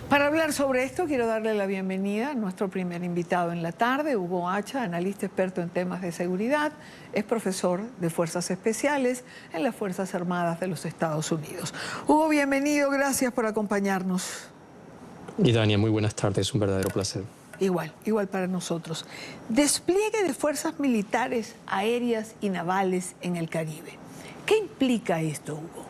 Para hablar sobre esto, quiero darle la bienvenida a nuestro primer invitado en la tarde, Hugo Hacha, analista experto en temas de seguridad, es profesor de Fuerzas Especiales en las Fuerzas Armadas de los Estados Unidos. Hugo, bienvenido, gracias por acompañarnos. Y Dania, muy buenas tardes, un verdadero placer. Igual para nosotros. Despliegue de fuerzas militares, aéreas y navales en el Caribe. ¿Qué implica esto, Hugo?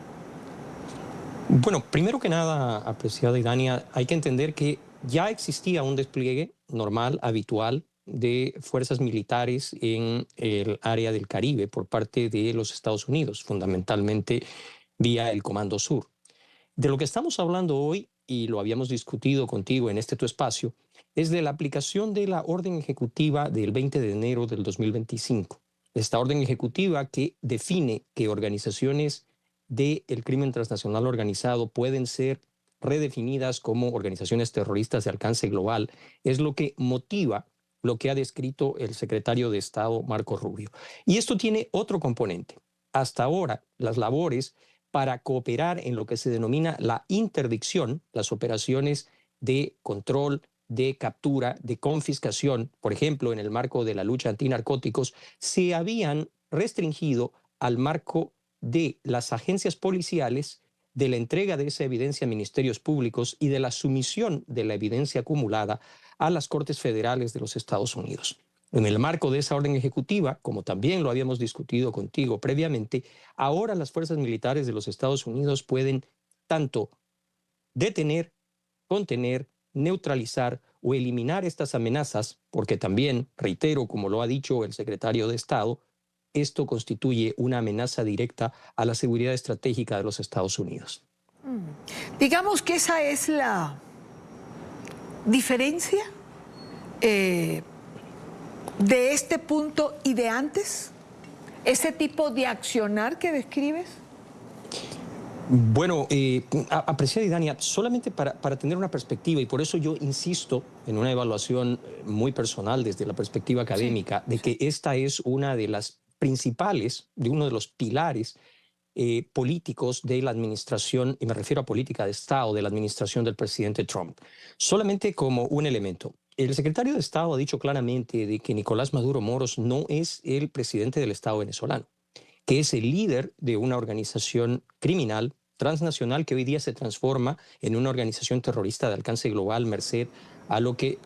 Bueno, primero que nada, apreciada Idania, hay que entender que ya existía un despliegue normal, habitual, de fuerzas militares en el área del Caribe por parte de los Estados Unidos, fundamentalmente vía el Comando Sur. De lo que estamos hablando hoy, y lo habíamos discutido contigo en este tu espacio, es de la aplicación de la orden ejecutiva del 20 de enero del 2025. Esta orden ejecutiva que define que organizaciones del crimen transnacional organizado pueden ser redefinidas como organizaciones terroristas de alcance global, es lo que motiva lo que ha descrito el secretario de Estado Marco Rubio. Y esto tiene otro componente. Hasta ahora, las labores para cooperar en lo que se denomina la interdicción, las operaciones de control, de captura, de confiscación, por ejemplo, en el marco de la lucha antinarcóticos, se habían restringido al marco de las agencias policiales, de la entrega de esa evidencia a ministerios públicos y de la sumisión de la evidencia acumulada a las Cortes Federales de los Estados Unidos. En el marco de esa orden ejecutiva, como también lo habíamos discutido contigo previamente, ahora las fuerzas militares de los Estados Unidos pueden tanto detener, contener, neutralizar o eliminar estas amenazas, porque también, reitero, como lo ha dicho el secretario de Estado, esto constituye una amenaza directa a la seguridad estratégica de los Estados Unidos. Digamos que esa es la diferencia de este punto y de antes, ese tipo de accionar que describes. Bueno, apreciada Idania, solamente para tener una perspectiva, y por eso yo insisto en una evaluación muy personal desde la perspectiva académica, de que esta es una de las principales, de uno de los pilares políticos de la administración, y me refiero a política de Estado, de la administración del presidente Trump. Solamente como un elemento. El secretario de Estado ha dicho claramente de que Nicolás Maduro Moros no es el presidente del Estado venezolano, que es el líder de una organización criminal transnacional que hoy día se transforma en una organización terrorista de alcance global, merced a lo que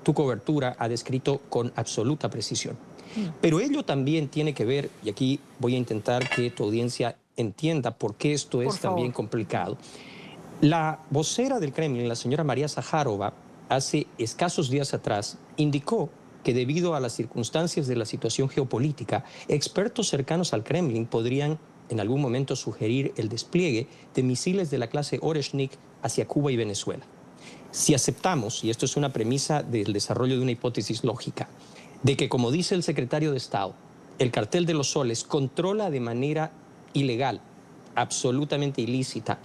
tu cobertura ha descrito con absoluta precisión. Pero ello también tiene que ver, y aquí voy a intentar que tu audiencia entienda por qué esto es también complicado. La vocera del Kremlin, la señora María Zaharova, hace escasos días atrás indicó que debido a las circunstancias de la situación geopolítica, expertos cercanos al Kremlin podrían en algún momento sugerir el despliegue de misiles de la clase Oreshnik hacia Cuba y Venezuela. Si aceptamos, y esto es una premisa del desarrollo de una hipótesis lógica, de que, como dice el secretario de Estado, el cartel de los soles controla de manera ilegal, absolutamente ilícita,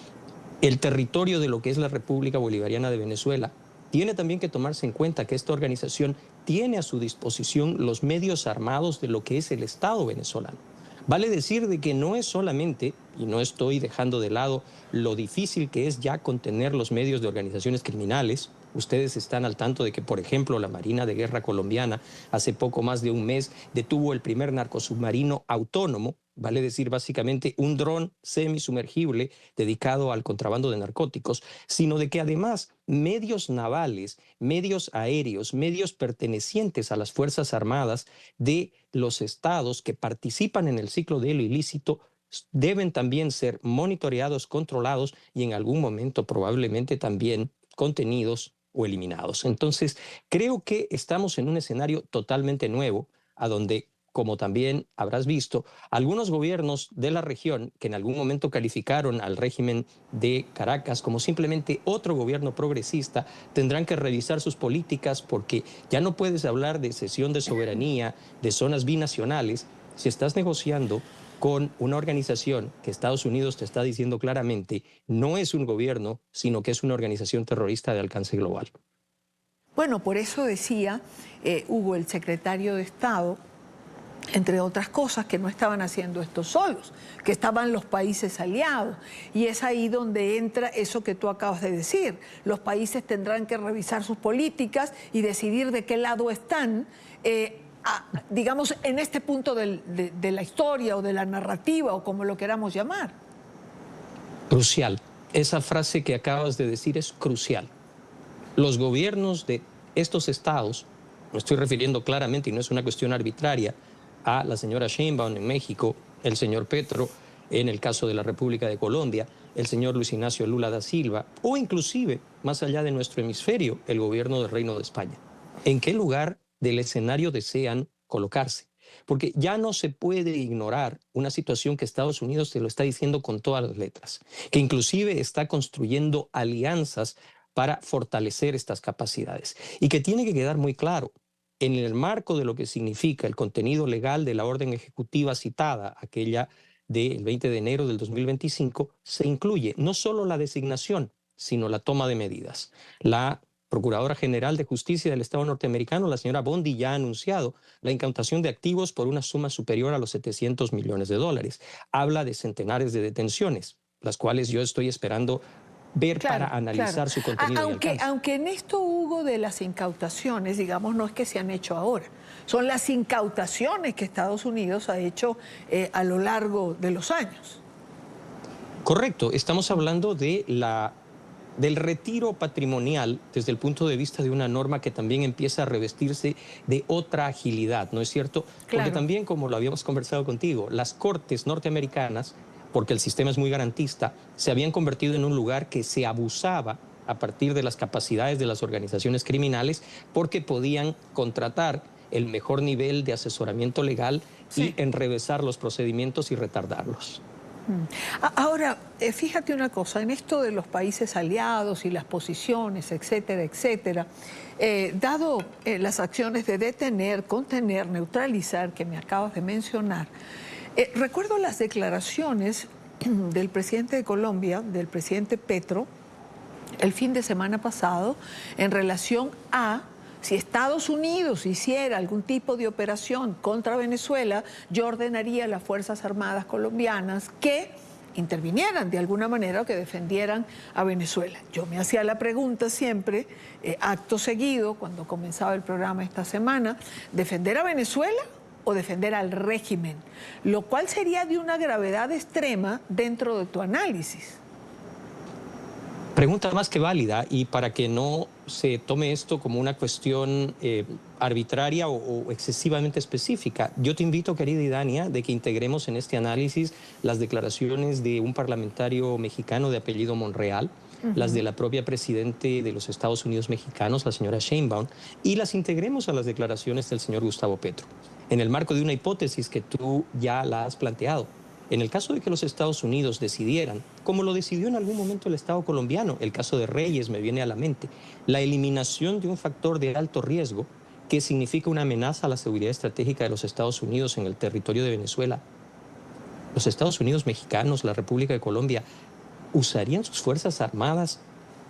el territorio de lo que es la República Bolivariana de Venezuela, tiene también que tomarse en cuenta que esta organización tiene a su disposición los medios armados de lo que es el Estado venezolano. Vale decir de que no es solamente, y no estoy dejando de lado lo difícil que es ya contener los medios de organizaciones criminales. Ustedes están al tanto de que, por ejemplo, la Marina de Guerra colombiana hace poco más de un mes detuvo el primer narcosubmarino autónomo, vale decir básicamente un dron semisumergible dedicado al contrabando de narcóticos, sino de que además medios navales, medios aéreos, medios pertenecientes a las Fuerzas Armadas de los estados que participan en el ciclo de lo ilícito deben también ser monitoreados, controlados y en algún momento probablemente también contenidos o eliminados. Entonces, creo que estamos en un escenario totalmente nuevo, a donde, como también habrás visto, algunos gobiernos de la región que en algún momento calificaron al régimen de Caracas como simplemente otro gobierno progresista, tendrán que revisar sus políticas porque ya no puedes hablar de cesión de soberanía, de zonas binacionales, si estás negociando con una organización que Estados Unidos te está diciendo claramente no es un gobierno, sino que es una organización terrorista de alcance global. Bueno, por eso decía Hugo, el secretario de Estado, entre otras cosas, que no estaban haciendo esto solos, que estaban los países aliados. Y es ahí donde entra eso que tú acabas de decir. Los países tendrán que revisar sus políticas y decidir de qué lado están, digamos, en este punto de la historia o de la narrativa o como lo queramos llamar. Crucial. Esa frase que acabas de decir es crucial. Los gobiernos de estos estados, me estoy refiriendo claramente, y no es una cuestión arbitraria, a la señora Sheinbaum en México, el señor Petro en el caso de la República de Colombia, el señor Luis Ignacio Lula da Silva, o inclusive, más allá de nuestro hemisferio, el gobierno del Reino de España. ¿En qué lugar del escenario desean colocarse? Porque ya no se puede ignorar una situación que Estados Unidos te lo está diciendo con todas las letras, que inclusive está construyendo alianzas para fortalecer estas capacidades y que tiene que quedar muy claro. En el marco de lo que significa el contenido legal de la orden ejecutiva citada, aquella del 20 de enero del 2025, se incluye no solo la designación, sino la toma de medidas. La Procuradora General de Justicia del Estado norteamericano, la señora Bondi, ya ha anunciado la incautación de activos por una suma superior a los 700 millones de dólares. Habla de centenares de detenciones, las cuales yo estoy esperando ver Claro, para analizar claro. su contenido y alcance. Aunque en esto, Hugo, de las incautaciones, digamos, no es que se han hecho ahora, son las incautaciones que Estados Unidos ha hecho a lo largo de los años. Correcto, estamos hablando de del retiro patrimonial desde el punto de vista de una norma que también empieza a revestirse de otra agilidad, ¿no es cierto? Porque Claro. también, como lo habíamos conversado contigo, las cortes norteamericanas, porque el sistema es muy garantista, se habían convertido en un lugar que se abusaba a partir de las capacidades de las organizaciones criminales porque podían contratar el mejor nivel de asesoramiento legal Sí. y enrevesar los procedimientos y retardarlos. Ahora, fíjate una cosa, en esto de los países aliados y las posiciones, etcétera, etcétera, dado las acciones de detener, contener, neutralizar que me acabas de mencionar, recuerdo las declaraciones del presidente de Colombia, del presidente Petro, el fin de semana pasado, en relación a si Estados Unidos hiciera algún tipo de operación contra Venezuela, yo ordenaría a las Fuerzas Armadas colombianas que intervinieran de alguna manera o que defendieran a Venezuela. Yo me hacía la pregunta siempre, acto seguido, cuando comenzaba el programa esta semana, ¿defender a Venezuela o defender al régimen? Lo cual sería de una gravedad extrema dentro de tu análisis. Pregunta más que válida, y para que no se tome esto como una cuestión arbitraria o excesivamente específica, yo te invito, querida Idania, de que integremos en este análisis las declaraciones de un parlamentario mexicano de apellido Monreal, las de la propia presidente de los Estados Unidos mexicanos, la señora Sheinbaum, y las integremos a las declaraciones del señor Gustavo Petro, en el marco de una hipótesis que tú ya la has planteado. En el caso de que los Estados Unidos decidieran, como lo decidió en algún momento el Estado colombiano, el caso de Reyes me viene a la mente, la eliminación de un factor de alto riesgo que significa una amenaza a la seguridad estratégica de los Estados Unidos en el territorio de Venezuela, los Estados Unidos mexicanos, la República de Colombia, usarían sus fuerzas armadas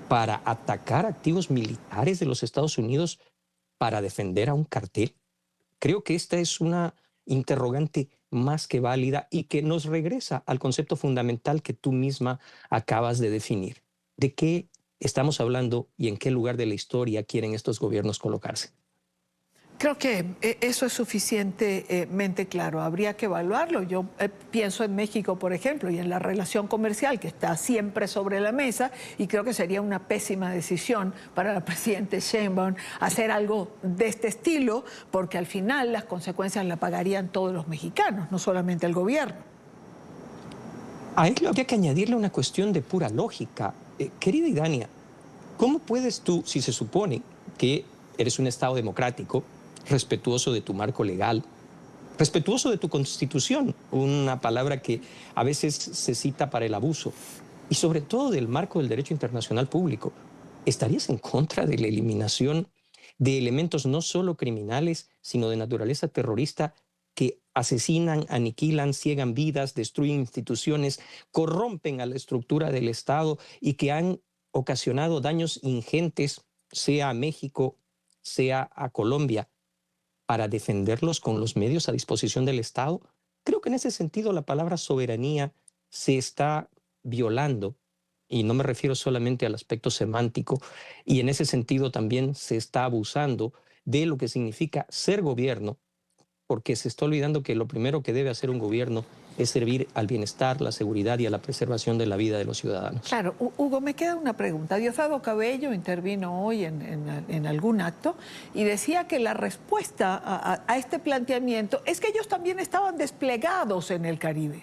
para atacar activos militares de los Estados Unidos para defender a un cartel. Creo que esta es una interrogante más que válida y que nos regresa al concepto fundamental que tú misma acabas de definir. ¿De qué estamos hablando y en qué lugar de la historia quieren estos gobiernos colocarse? Creo que eso es suficientemente claro. Habría que evaluarlo. Yo pienso en México, por ejemplo, y en la relación comercial que está siempre sobre la mesa, y creo que sería una pésima decisión para la presidenta Sheinbaum hacer algo de este estilo, porque al final las consecuencias las pagarían todos los mexicanos, no solamente el gobierno. A ello habría que añadirle una cuestión de pura lógica. Querida Idania, ¿cómo puedes tú, si se supone que eres un Estado democrático, respetuoso de tu marco legal, respetuoso de tu constitución, una palabra que a veces se cita para el abuso, y sobre todo del marco del derecho internacional público, estarías en contra de la eliminación de elementos no solo criminales, sino de naturaleza terrorista que asesinan, aniquilan, ciegan vidas, destruyen instituciones, corrompen a la estructura del Estado y que han ocasionado daños ingentes, sea a México, sea a Colombia, para defenderlos con los medios a disposición del Estado. Creo que en ese sentido la palabra soberanía se está violando, y no me refiero solamente al aspecto semántico, y en ese sentido también se está abusando de lo que significa ser gobierno, porque se está olvidando que lo primero que debe hacer un gobierno es servir al bienestar, la seguridad y a la preservación de la vida de los ciudadanos. Claro, Hugo, me queda una pregunta. Diosdado Cabello intervino hoy en algún acto y decía que la respuesta a este planteamiento es que ellos también estaban desplegados en el Caribe.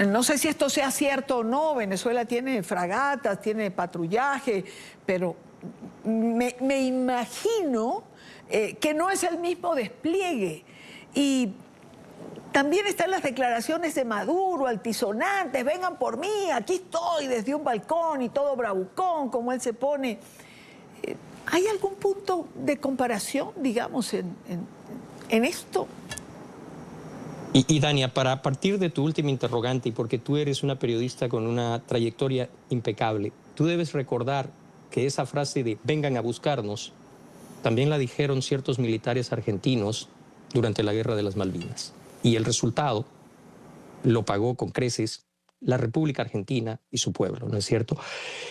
No sé si esto sea cierto o no, Venezuela tiene fragatas, tiene patrullaje, pero me imagino que no es el mismo despliegue. Y también están las declaraciones de Maduro, altisonantes, vengan por mí, aquí estoy desde un balcón y todo bravucón, como él se pone. ¿Hay algún punto de comparación, digamos, en esto? Y Dania, para partir de tu última interrogante, y porque tú eres una periodista con una trayectoria impecable, tú debes recordar que esa frase de vengan a buscarnos también la dijeron ciertos militares argentinos durante la Guerra de las Malvinas. Y el resultado lo pagó con creces la República Argentina y su pueblo, ¿no es cierto?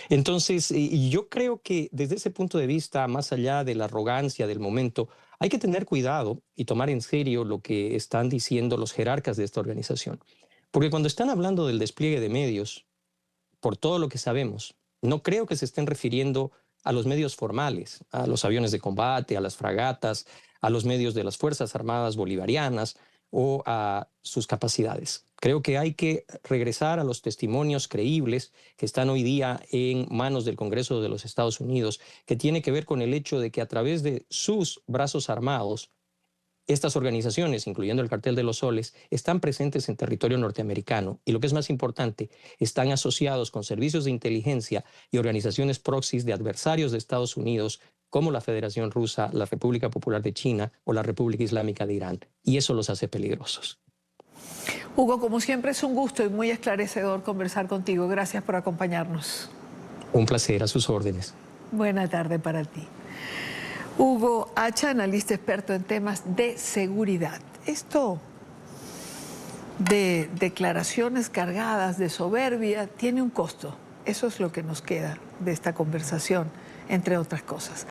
Entonces, y yo creo que desde ese punto de vista, más allá de la arrogancia del momento, hay que tener cuidado y tomar en serio lo que están diciendo los jerarcas de esta organización. Porque cuando están hablando del despliegue de medios, por todo lo que sabemos, no creo que se estén refiriendo a los medios formales, a los aviones de combate, a las fragatas, a los medios de las Fuerzas Armadas Bolivarianas o a sus capacidades. Creo que hay que regresar a los testimonios creíbles que están hoy día en manos del Congreso de los Estados Unidos, que tiene que ver con el hecho de que a través de sus brazos armados, estas organizaciones, incluyendo el Cartel de los Soles, están presentes en territorio norteamericano y, lo que es más importante, están asociados con servicios de inteligencia y organizaciones proxies de adversarios de Estados Unidos, como la Federación Rusa, la República Popular de China o la República Islámica de Irán. Y eso los hace peligrosos. Hugo, como siempre es un gusto y muy esclarecedor conversar contigo. Gracias por acompañarnos. Un placer, a sus órdenes. Buena tarde para ti. Hugo Hacha, analista experto en temas de seguridad. Esto de declaraciones cargadas de soberbia tiene un costo. Eso es lo que nos queda de esta conversación, entre otras cosas.